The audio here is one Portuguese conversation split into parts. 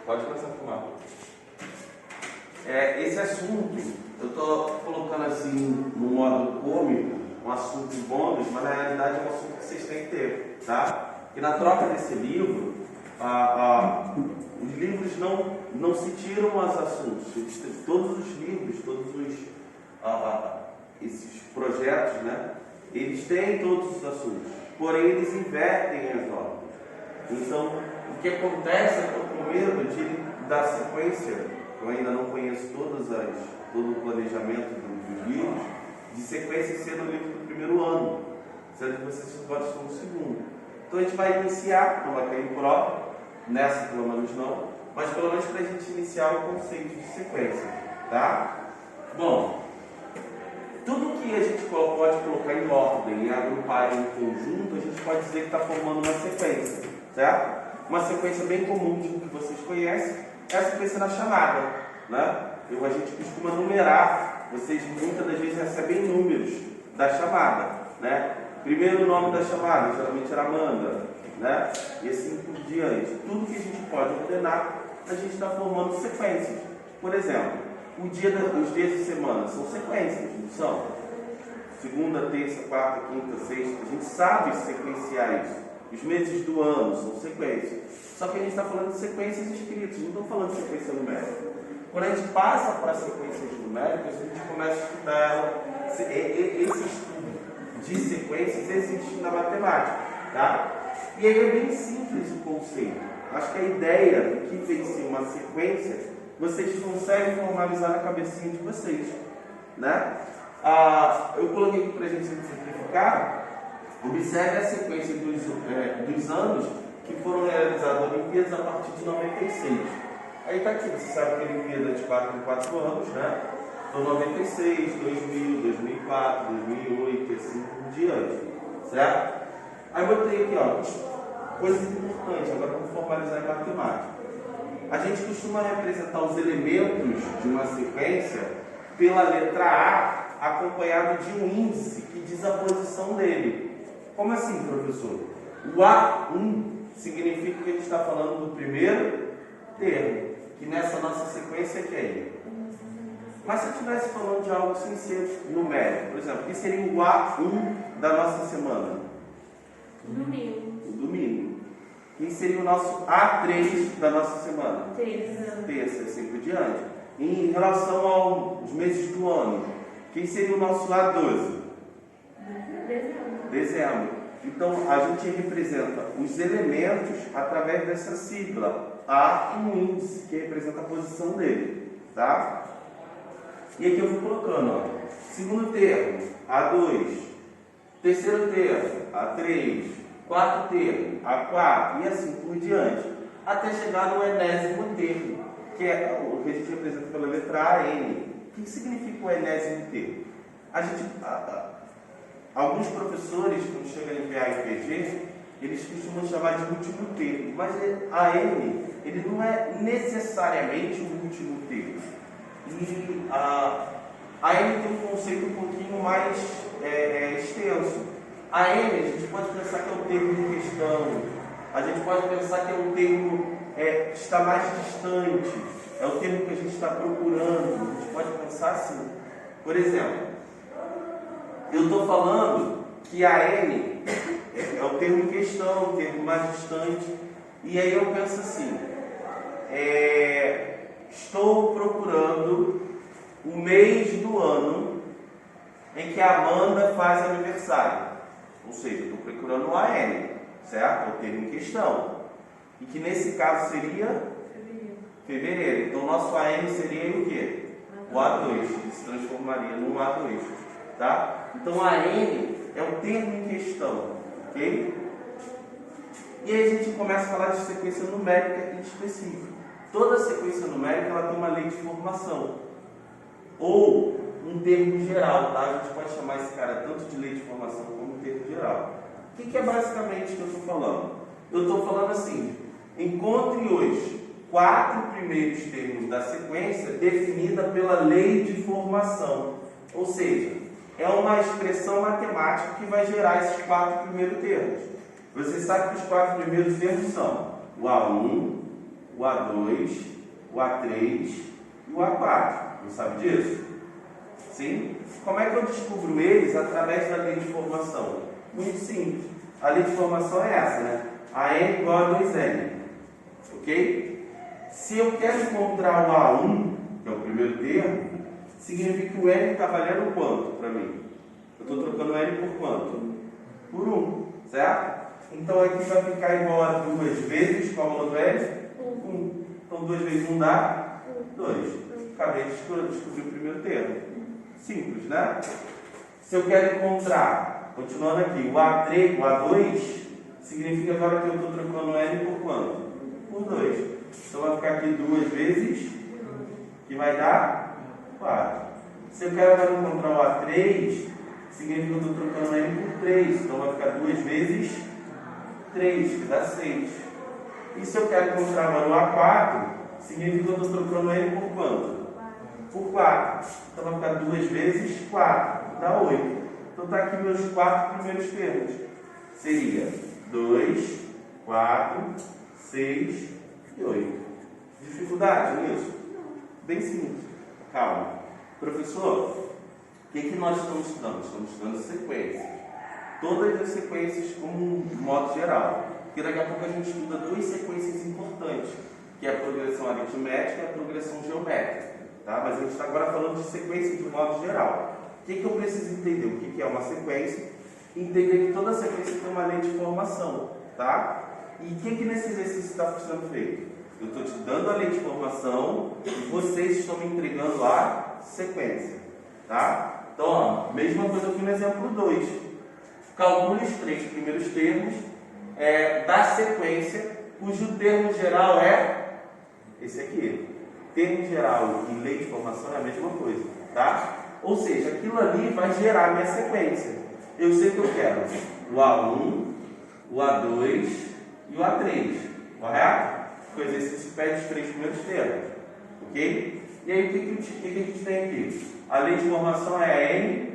Pode começar a filmar. Esse assunto, eu estou colocando assim no modo cômico, um assunto em bônus, mas na realidade é um assunto que vocês têm que ter, tá? E na troca desse livro, os livros não se tiram os assuntos. Todos os livros, esses projetos, né? Eles têm todos os assuntos, porém eles invertem as ordens. Então, o que acontece é que eu estou com medo de dar sequência, eu ainda não conheço todo o planejamento dos livros, de sequência ser no livro do primeiro ano, sendo que vocês só estão no segundo. Então a gente vai iniciar, não vai cair próprio, nessa pelo menos não, mas pelo menos para a gente iniciar o conceito de sequência, tá? Bom, tudo que a gente pode colocar em ordem e agrupar em conjunto, a gente pode dizer que está formando uma sequência, certo? Uma sequência bem comum que vocês conhecem é a sequência da chamada, né? A gente costuma numerar, vocês muitas das vezes recebem números da chamada, né? Primeiro nome da chamada, geralmente era Amanda, né? E assim por diante. Tudo que a gente pode ordenar, a gente está formando sequências. Por exemplo, os dias de semana são sequências, não são? Segunda, terça, quarta, quinta, sexta, a gente sabe sequenciar isso. Os meses do ano são sequências. Só que a gente está falando de sequências escritas, não estamos falando de sequência numérica. Quando a gente passa para sequências numéricas, a gente começa a estudar ela. Esse estudo de sequências existe na matemática, tá? E aí é bem simples o conceito. Acho que a ideia do que vem ser uma sequência, vocês conseguem formalizar na cabecinha de vocês, né? Eu coloquei aqui para a gente simplificar. Observe a sequência dos anos que foram realizadas Olimpíadas a partir de 96. Aí está aqui, você sabe que a Olimpíada é de 4 em 4 anos, né? Então 96, 2000, 2004, 2008 e assim por diante, certo? Aí eu botei aqui, ó, coisas importantes, agora vamos formalizar em matemática. A gente costuma representar os elementos de uma sequência pela letra A, acompanhado de um índice que diz a posição dele. Como assim, professor? O A1 significa que a gente está falando do primeiro termo, que nessa nossa sequência é quem? Mas se eu estivesse falando de algo sem ser numérico, por exemplo, o que seria o A1 da nossa semana? O domingo. O domingo. Quem seria o nosso A3 da nossa semana? Terça. Terça, assim por diante. Em relação aos meses do ano, quem seria o nosso A12? Dezembro. Então, a gente representa os elementos através dessa sigla, A e um índice, que representa a posição dele, tá? E aqui eu vou colocando, ó, segundo termo, A2, terceiro termo, A3, quarto termo, A4, e assim por diante, até chegar no enésimo termo, que é o que a gente representa pela letra AN. O que significa o enésimo termo? Alguns professores, quando chegam em PA e PG, eles costumam chamar de último termo, mas a N, ele não é necessariamente o último termo. E a N tem um conceito um pouquinho mais extenso. A N, a gente pode pensar que é o termo em questão, a gente pode pensar que é um termo que está mais distante, é o termo que a gente está procurando, a gente pode pensar assim. Por exemplo, eu estou falando que a N é o termo em questão, o termo mais distante, e aí eu penso assim, estou procurando o mês do ano em que a Amanda faz aniversário, ou seja, estou procurando o AN, certo? É o termo em questão, e que nesse caso seria fevereiro. Então nosso AN seria o quê? O A2, que se transformaria num A2. Tá? Então a N é o termo em questão, ok? E aí a gente começa a falar de sequência numérica em específico. Toda sequência numérica ela tem uma lei de formação ou um termo geral, tá? A gente pode chamar esse cara tanto de lei de formação como um termo geral. O que é basicamente o que eu estou falando? Eu estou falando assim: encontre os 4 primeiros termos da sequência definida pela lei de formação, ou seja, é uma expressão matemática que vai gerar esses 4 primeiros termos. Você sabe que os 4 primeiros termos são o A1, o A2, o A3 e o A4. Não sabe disso? Sim? Como é que eu descubro eles através da lei de formação? Muito simples. A lei de formação é essa, né? AN igual a 2N. Ok? Se eu quero encontrar o A1, que é o primeiro termo, significa que o N está valendo quanto para mim? Eu estou trocando o N por quanto? Por 1, certo? Então aqui vai ficar igual a 2 vezes, qual é o valor do N? 1. Então 2 vezes 1 dá 2. Acabei de descobrir o primeiro termo. Simples, né? Se eu quero encontrar, continuando aqui, o A3, o A2, significa agora que eu estou trocando o N por quanto? Por 2. Então vai ficar aqui 2 vezes, que vai dar 4. Se eu quero agora encontrar o A3, significa que eu estou trocando o N por 3. Então vai ficar 2 vezes 3, que dá 6. E se eu quero encontrar agora o A4, significa que eu estou trocando o N por quanto? Por 4. Então vai ficar 2 vezes 4, dá 8. Então está aqui meus 4 primeiros termos. Seria 2, 4, 6 e 8. Dificuldade nisso? Bem simples. Calma. Professor, o que nós estamos estudando? Estamos estudando sequências. Todas as sequências como um modo geral. Porque daqui a pouco a gente estuda 2 sequências importantes, que é a progressão aritmética e a progressão geométrica. Tá? Mas a gente está agora falando de sequência de modo geral. O que eu preciso entender? O que é uma sequência? Entender que toda sequência tem uma lei de formação. Tá? E o que nesse exercício está sendo feito? Eu estou te dando a lei de formação e vocês estão me entregando a sequência. Tá? Então, ó, mesma coisa aqui no exemplo 2. Calcule os 3 primeiros termos da sequência, cujo termo geral é esse aqui. Termo geral e lei de formação é a mesma coisa, tá? Ou seja, aquilo ali vai gerar a minha sequência. Eu sei que eu quero o A1, o A2 e o A3, correto? O exercício pede os 3 primeiros termos, ok? E aí, o que a gente tem aqui? A lei de formação é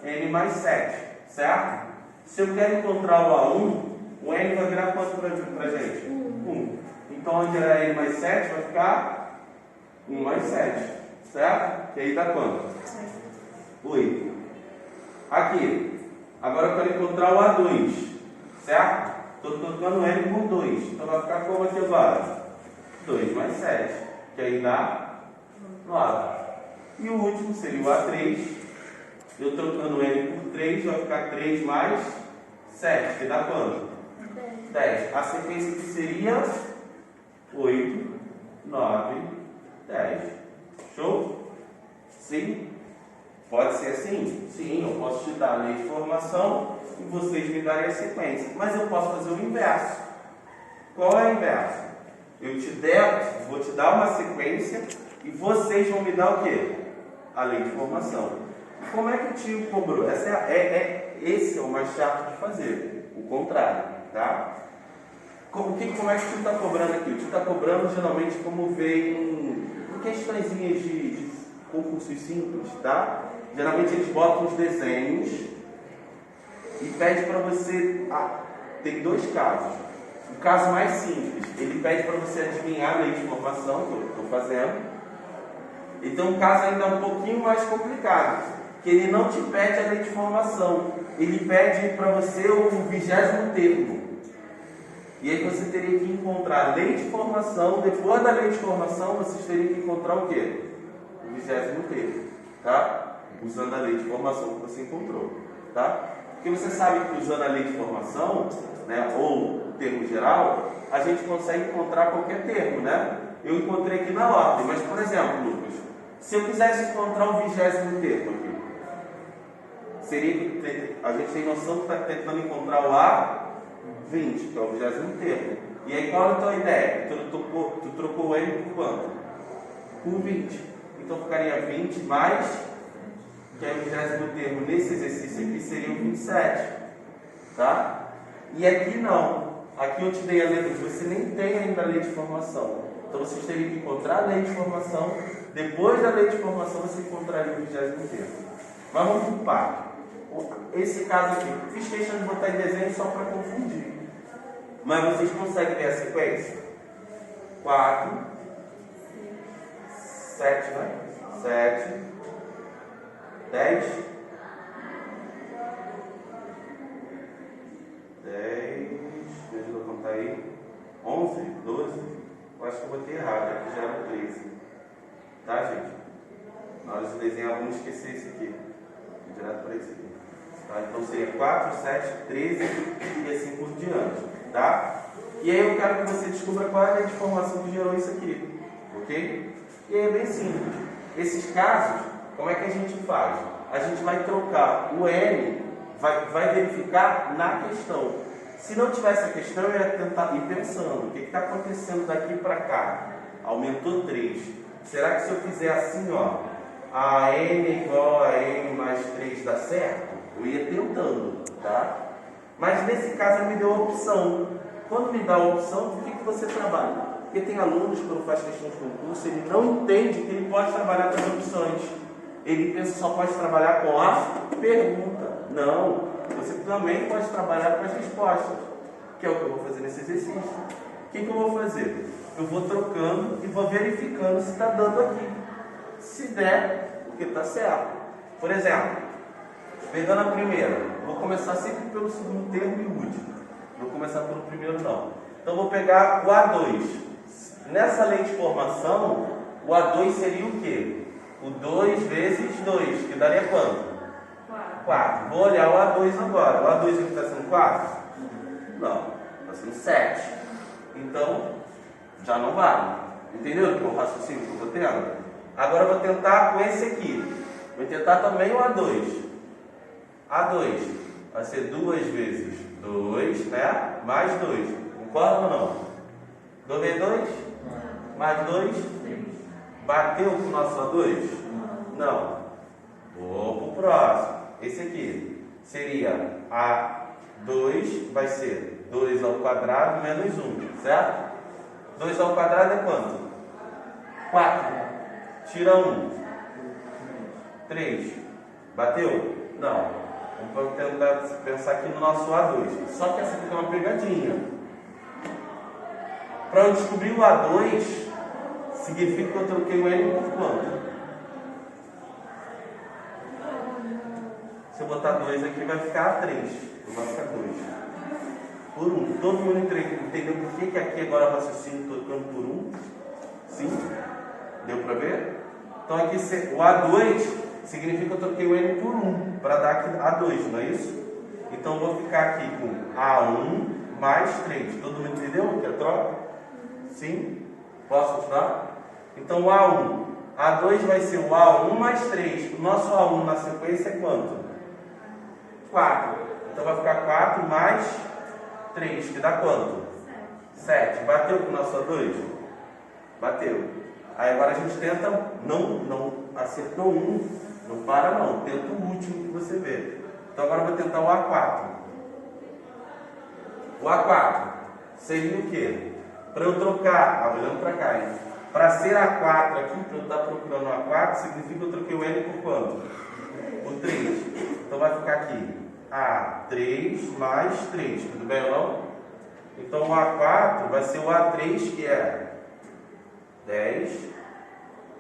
N mais 7, certo? Se eu quero encontrar o A1, o N vai virar quanto para a gente? 1. Então, onde era N mais 7, vai ficar 1 mais 7, certo? E aí dá quanto? 8. Aqui, agora eu quero encontrar o A2, certo? Estou trocando o N por 2, então vai ficar como aqui agora? 2 mais 7, que aí dá 9. E o último seria o A3, eu trocando o N por 3, vai ficar 3 mais 7, que dá quanto? 10. A sequência que seria 8, 9, 10. Show? Sim? Pode ser assim? Sim, eu posso te dar a lei de formação e vocês me darem a sequência. Mas eu posso fazer o inverso. Qual é o inverso? Vou te dar uma sequência e vocês vão me dar o quê? A lei de formação. Como é que o tio cobrou? Esse é o mais chato de fazer. O contrário, tá? Como é que o tio está cobrando aqui? O tio está cobrando geralmente como vem em questõezinhas de concursos simples, tá? Geralmente eles botam os desenhos e pede para você... tem 2 casos. O caso mais simples, ele pede para você adivinhar a lei de formação, que eu estou fazendo. E tem um caso ainda um pouquinho mais complicado, que ele não te pede a lei de formação, ele pede para você o 20º termo. E aí você teria que encontrar a lei de formação, depois da lei de formação vocês teriam que encontrar o quê? O 20º termo, tá? Usando a lei de formação que você encontrou, tá? Porque você sabe que usando a lei de formação, né, ou o termo geral, a gente consegue encontrar qualquer termo, né? Eu encontrei aqui na ordem, mas por exemplo, Lucas, se eu quisesse encontrar o 20º termo aqui, a gente tem noção que está tentando encontrar o A20, que é o 20º termo. E aí qual é a tua ideia? Tu trocou o N por quanto? Por 20. Então ficaria 20 mais, que é o 20º termo nesse exercício aqui, seria o 27. Tá? E aqui não. Aqui eu te dei a letra, você nem tem ainda a lei de formação. Então vocês teriam que encontrar a lei de formação. Depois da lei de formação você encontraria o 20º termo. Mas vamos por parte. Esse caso aqui, fiz questão de botar em desenho só para confundir. Mas vocês conseguem ver a sequência? 4, 7, né? 7, 10, 10, me ajuda a contar aí, 11, 12, eu acho que eu botei errado, aqui já era 13, tá, gente? Na hora de desenhar, vamos esquecer esse aqui, direto para esse aqui, tá? Então seria 4, 7, 13 e assim por diante, tá? E aí eu quero que você descubra qual é a informação que gerou isso aqui, ok? E aí é bem simples. Esses casos, como é que a gente faz? A gente vai trocar o N, vai verificar na questão. Se não tivesse a questão, eu ia tentar ir pensando, o que está acontecendo daqui para cá? Aumentou 3. Será que se eu fizer assim, ó, a N é igual a N mais 3 dá certo? Eu ia tentando, tá? Mas nesse caso ele me deu a opção. Quando me dá a opção, por que você trabalha? Porque tem alunos que quando faz questão de concurso, ele não entende que ele pode trabalhar com as opções. Ele pensa que só pode trabalhar com a pergunta. Não, você também pode trabalhar com as respostas, que é o que eu vou fazer nesse exercício. O que eu vou fazer? Eu vou trocando e vou verificando se está dando aqui. Se der, porque está certo. Por exemplo, pegando a primeira, vou começar sempre pelo segundo termo e o último. Não vou começar pelo primeiro não. Então vou pegar o A2. Nessa lei de formação, o A2 seria o quê? O 2 vezes 2, que daria quanto? 4. Vou olhar o A2 agora. O A2 aqui está sendo 4? Não, está sendo 7. Então, já não vale. Entendeu o raciocínio que eu estou tendo? Agora eu vou tentar com esse aqui. Vou tentar também o A2. A2 vai ser 2 vezes 2, né? Mais 2. Concorda ou não? 2 vezes 2? Mais 2? Bateu com o nosso A2? Não. Vou para o próximo. Esse aqui seria A2, vai ser 2 ao quadrado menos 1, certo? 2 ao quadrado é quanto? 4. Tira 1. 3. Bateu? Não. Vamos tentar pensar aqui no nosso A2. Só que essa aqui tem uma pegadinha. Para eu descobrir o A2, significa que eu troquei o N por quanto? Se eu botar 2 aqui, vai ficar 3. Não vai ficar 2. Por 1. Todo mundo entendeu por que aqui agora o raciocínio trocando por 1? Sim? Deu para ver? Então aqui o A2 significa que eu troquei o N por 1 para dar aqui A2, não é isso? Então eu vou ficar aqui com A1 mais 3. Todo mundo entendeu o que é troca? Sim? Posso continuar? Então o A1. A2 vai ser o A1 mais 3. O nosso A1 na sequência é quanto? 4. Então vai ficar 4 mais 3, que dá quanto? 7. Bateu com o nosso A2? Bateu. Aí agora a gente tenta, não acertou um, não para não, tenta o último que você vê. Então agora eu vou tentar o A4. O A4 seria o quê? Para eu trocar, olhando para cá, hein? Para ser A4 aqui, para eu estar procurando o A4, significa que eu troquei o N por quanto? Por 3. Então vai ficar aqui A3 mais 3, tudo bem ou não? Então o A4 vai ser o A3, que é 10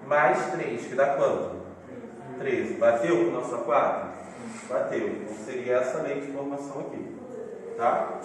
mais 3, que dá quanto? 13. Bateu com o nosso A4? Bateu. Então seria essa lei de formação aqui. Tá?